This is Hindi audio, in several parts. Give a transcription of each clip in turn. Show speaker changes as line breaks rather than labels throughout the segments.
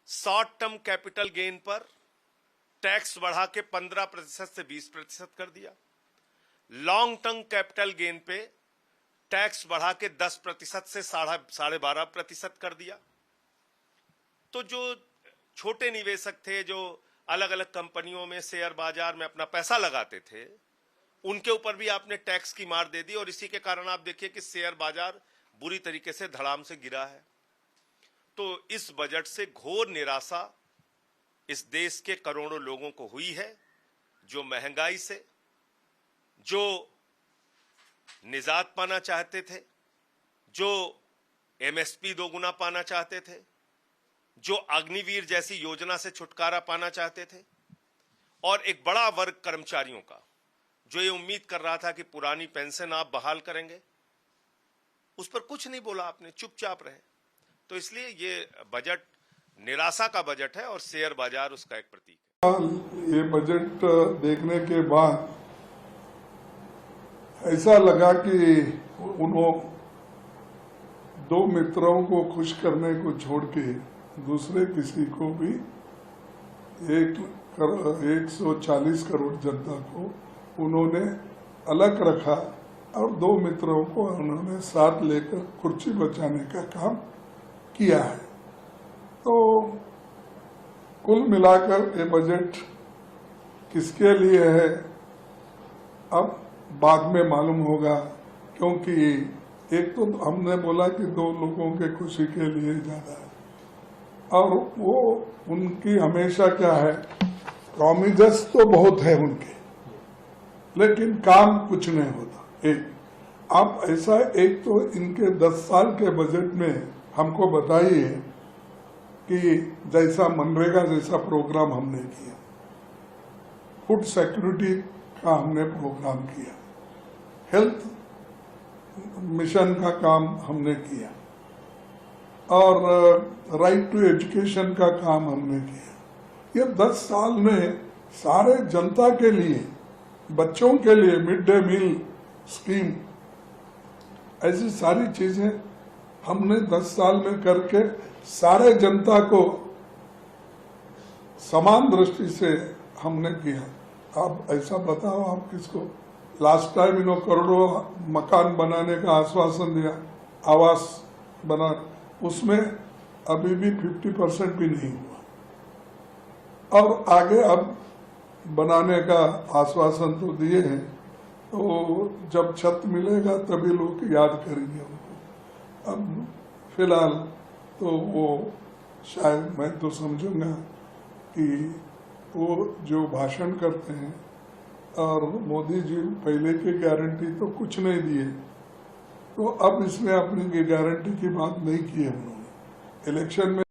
शॉर्ट टर्म कैपिटल गेन पर टैक्स बढ़ा के 15% से 20% कर दिया। लॉन्ग टर्म कैपिटल गेन पे टैक्स बढ़ा के 10% से 12.5% कर दिया। तो जो छोटे निवेशक थे, जो अलग अलग कंपनियों में शेयर बाजार में अपना पैसा लगाते थे, उनके ऊपर भी आपने टैक्स की मार दे दी और इसी के कारण आप देखिए कि शेयर बाजार बुरी तरीके से धड़ाम से गिरा है। तो इस बजट से घोर निराशा इस देश के करोड़ों लोगों को हुई है, जो महंगाई से, जो निजात पाना चाहते थे, जो एमएसपी दोगुना पाना चाहते थे, जो अग्निवीर जैसी योजना से छुटकारा पाना चाहते थे, और एक बड़ा वर्ग कर्मचारियों का जो ये उम्मीद कर रहा था कि पुरानी पेंशन आप बहाल करेंगे, उस पर कुछ नहीं बोला आपने, चुपचाप रहे। तो इसलिए ये बजट निराशा का बजट है और शेयर बाजार उसका एक प्रतीक है।
ये बजट देखने के बाद ऐसा लगा कि उन्होंने दो मित्रों को खुश करने को छोड़ के दूसरे किसी को भी 140 करोड़ जनता को उन्होंने अलग रखा और दो मित्रों को उन्होंने साथ लेकर कुर्सी बचाने का काम किया है। तो कुल मिलाकर ये बजट किसके लिए है अब बाद में मालूम होगा, क्योंकि एक तो हमने बोला कि दो लोगों के खुशी के लिए ज्यादा है और वो उनकी हमेशा क्या है, प्रॉमिसेस तो बहुत है उनके, लेकिन काम कुछ नहीं होता। एक आप ऐसा, एक तो इनके 10 साल के बजट में हमको बताइए कि जैसा मनरेगा जैसा प्रोग्राम हमने किया, फूड सिक्योरिटी का हमने प्रोग्राम किया, हेल्थ मिशन का काम हमने किया और राइट टू एजुकेशन का काम हमने किया। ये 10 साल में सारे जनता के लिए, बच्चों के लिए मिड डे मील स्कीम, ऐसी सारी चीजें हमने 10 साल में करके सारे जनता को समान दृष्टि से हमने किया। आप ऐसा बताओ, आप किसको लास्ट टाइम इन्होंने करोड़ों मकान बनाने का आश्वासन दिया, आवास बना, उसमें अभी भी 50% भी नहीं हुआ और आगे अब बनाने का आश्वासन तो दिए हैं, तो जब छत मिलेगा तभी लोग याद करेंगे उनको। अब फिलहाल तो वो शायद मैं तो समझूंगा कि वो जो भाषण करते हैं, और मोदी जी पहले की गारंटी तो कुछ नहीं दिए, तो अब इसमें अपनी गारंटी की बात नहीं की है उन्होंने इलेक्शन में।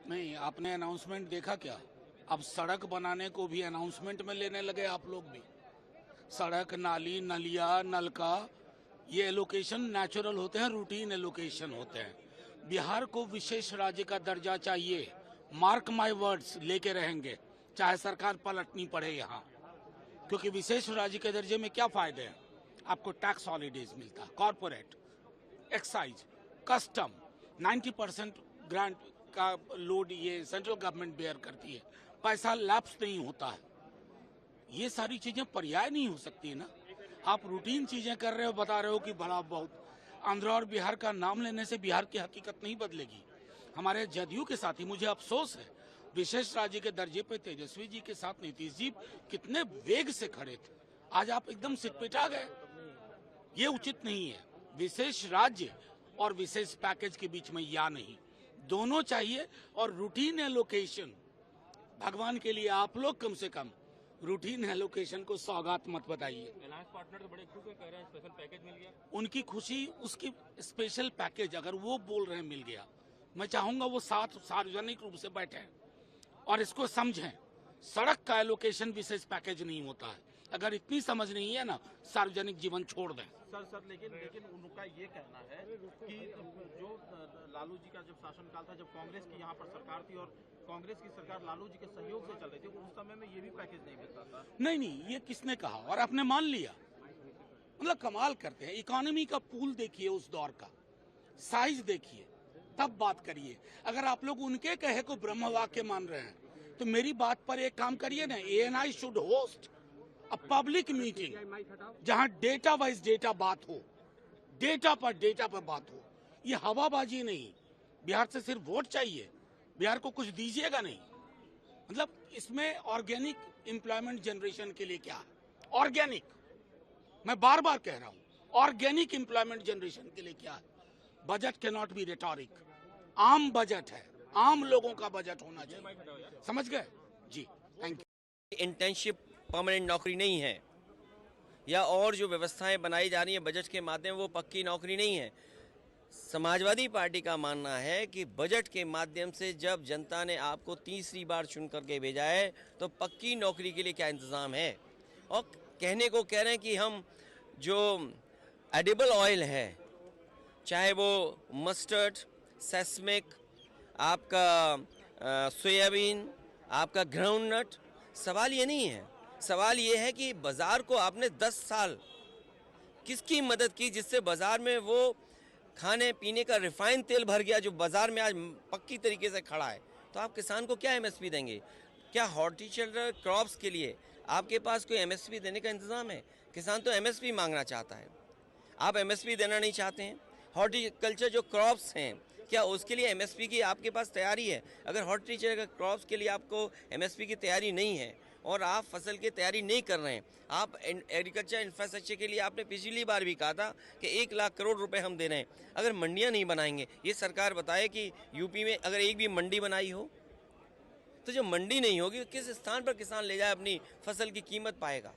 नहीं, आपने अनाउंसमेंट देखा क्या? अब सड़क बनाने को भी अनाउंसमेंट में लेने लगे आप लोग भी। सड़क, नाली, नलिया, नलका, ये एलोकेशन नेचुरल होते हैं, रूटीन एलोकेशन होते हैं। बिहार को विशेष राज्य का दर्जा चाहिए, मार्क माय वर्ड्स, लेके रहेंगे, चाहे सरकार पलटनी पड़े यहाँ, क्योंकि विशेष राज्य के दर्जे में क्या फायदे हैं? आपको टैक्स हॉलीडेज मिलता, कॉर्पोरेट, एक्साइज, कस्टम, 90% ग्रांट का लोड ये सेंट्रल गवर्नमेंट बेयर करती है, पैसा लैप्स नहीं होता है। ये सारी चीजें पर्याय नहीं हो सकती है ना। आप रूटीन चीजें कर रहे हो, बता रहे हो कि बड़ा बहुत। आंध्र और बिहार का नाम लेने से बिहार की हकीकत नहीं बदलेगी। हमारे जदयू के साथी, मुझे अफसोस है, विशेष राज्य के दर्जे पे तेजस्वी जी के साथ नीतीश जी कितने वेग से खड़े थे, आज आप एकदम सिटपिटा गए। ये उचित नहीं है। विशेष राज्य और विशेष पैकेज के बीच में या नहीं, दोनों चाहिए। और रूटीन एलोकेशन, भगवान के लिए आप लोग कम से कम रूटीन एलोकेशन को सौगात मत बताइए।
अलायंस पार्टनर तो बड़े खुश हैं, कह रहे हैं स्पेशल पैकेज मिल गया।
उनकी खुशी, उसकी स्पेशल पैकेज अगर वो बोल रहे हैं मिल गया, मैं चाहूंगा वो साथ सार्वजनिक रूप से बैठे और इसको समझें। सड़क का एलोकेशन विशेष पैकेज नहीं होता है। अगर इतनी समझ नहीं है ना, सार्वजनिक जीवन छोड़ दें।
सर लेकिन उनका ये कहना है कि जो लालू जी का जब शासनकाल था, जब कांग्रेस की यहाँ पर सरकार थी और कांग्रेस की सरकार लालू जी के सहयोग से चल रही थी, उस समय में ये भी पैकेज नहीं मिलता था।
नहीं, ये किसने कहा और आपने मान लिया? मतलब कमाल करते हैं। इकोनॉमी का पूल देखिए, उस दौर का साइज देखिए, तब बात करिए। अगर आप लोग उनके कहे को ब्रह्म वाक्य मान रहे हैं तो मेरी बात पर एक काम करिए ना, ANI should host a public meeting जहां डेटा वाइज डेटा बात हो, डेटा पर बात हो। ये हवाबाजी नहीं। बिहार से सिर्फ वोट चाहिए, बिहार को कुछ दीजिएगा नहीं। मतलब इसमें ऑर्गेनिक एम्प्लॉयमेंट जनरेशन के लिए क्या है? ऑर्गेनिक, मैं बार बार कह रहा हूं, ऑर्गेनिक एम्प्लॉयमेंट जनरेशन के लिए क्या है? Budget can not be rhetoric. आम बजट है, आम लोगों का बजट होना चाहिए। समझ गए जी? Thank you.
इंटर्नशिप परमानेंट नौकरी नहीं है, या और जो व्यवस्थाएं बनाई जा रही हैं बजट के माध्यम, वो पक्की नौकरी नहीं है। समाजवादी पार्टी का मानना है कि बजट के माध्यम से जब जनता ने आपको तीसरी बार चुन करके भेजा है तो पक्की नौकरी के लिए क्या इंतज़ाम है। और कहने को कह रहे हैं कि हम जो एडिबल ऑयल है, चाहे वो मस्टर्ड, सेस्मिक, आपका सोयाबीन, आपका ग्राउंडनट, सवाल ये नहीं है। सवाल ये है कि बाज़ार को आपने 10 साल किसकी मदद की जिससे बाज़ार में वो खाने पीने का रिफाइंड तेल भर गया जो बाज़ार में आज पक्की तरीके से खड़ा है। तो आप किसान को क्या MSP देंगे? क्या हॉर्टिकल्चर क्रॉप्स के लिए आपके पास कोई MSP देने का इंतज़ाम है? किसान तो MSP मांगना चाहता है, आप MSP देना नहीं चाहते हैं। हॉर्टिकल्चर जो क्रॉप्स हैं, क्या उसके लिए MSP की आपके पास तैयारी है? अगर हॉर्टिकल्चर क्रॉप्स के लिए आपको MSP की तैयारी नहीं है और आप फसल की तैयारी नहीं कर रहे हैं, आप एग्रीकल्चर इंफ्रास्ट्रक्चर के लिए आपने पिछली बार भी कहा था कि 1 लाख करोड़ रुपए हम दे रहे हैं। अगर मंडियां नहीं बनाएंगे, ये सरकार बताए कि यूपी में अगर एक भी मंडी बनाई हो तो जब मंडी नहीं होगी किस स्थान पर किसान ले जाए अपनी फसल की कीमत पाएगा?